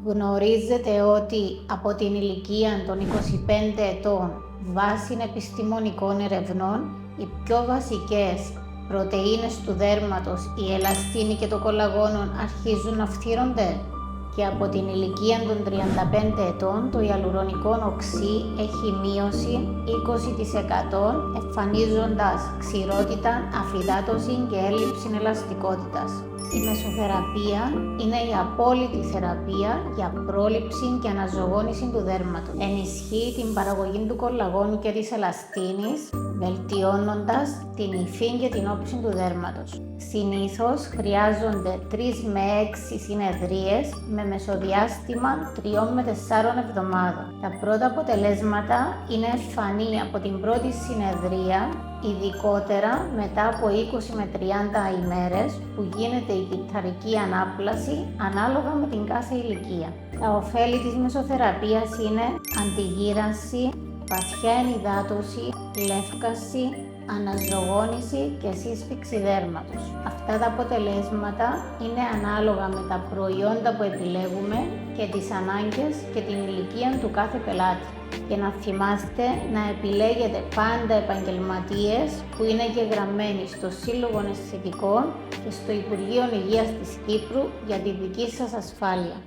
Γνωρίζετε ότι από την ηλικία των 25 ετών, βάσει επιστημονικών ερευνών, οι πιο βασικές πρωτεΐνες του δέρματος, η ελαστίνη και το κολαγόνο, αρχίζουν να φθύρονται. Και από την ηλικία των 35 ετών, το ιαλουρονικό οξύ έχει μείωση 20%, εμφανίζοντας ξηρότητα, αφυδάτωση και έλλειψη ελαστικότητας. Η μεσοθεραπεία είναι η απόλυτη θεραπεία για πρόληψη και αναζωογόνηση του δέρματος. Ενισχύει την παραγωγή του κολαγόνου και της ελαστίνης, βελτιώνοντας την υφή και την όψη του δέρματος. Συνήθως χρειάζονται 3 με 6 συνεδρίες με μεσοδιάστημα 3 με 4 εβδομάδων. Τα πρώτα αποτελέσματα είναι εμφανή από την πρώτη συνεδρία, ειδικότερα μετά από 20 με 30 ημέρες που γίνεται η κυτταρική ανάπλαση ανάλογα με την κάθε ηλικία. Τα ωφέλη της μεσοθεραπείας είναι αντιγύρανση, βαθιά ενυδάτωση, λεύκαση, αναζωογόνηση και σύσφιξη δέρματος. Αυτά τα αποτελέσματα είναι ανάλογα με τα προϊόντα που επιλέγουμε και τις ανάγκες και την ηλικία του κάθε πελάτη. Και να θυμάστε να επιλέγετε πάντα επαγγελματίες που είναι εγγεγραμμένοι στο Σύλλογο Αισθητικών και στο Υπουργείο Υγείας της Κύπρου για τη δική σας ασφάλεια.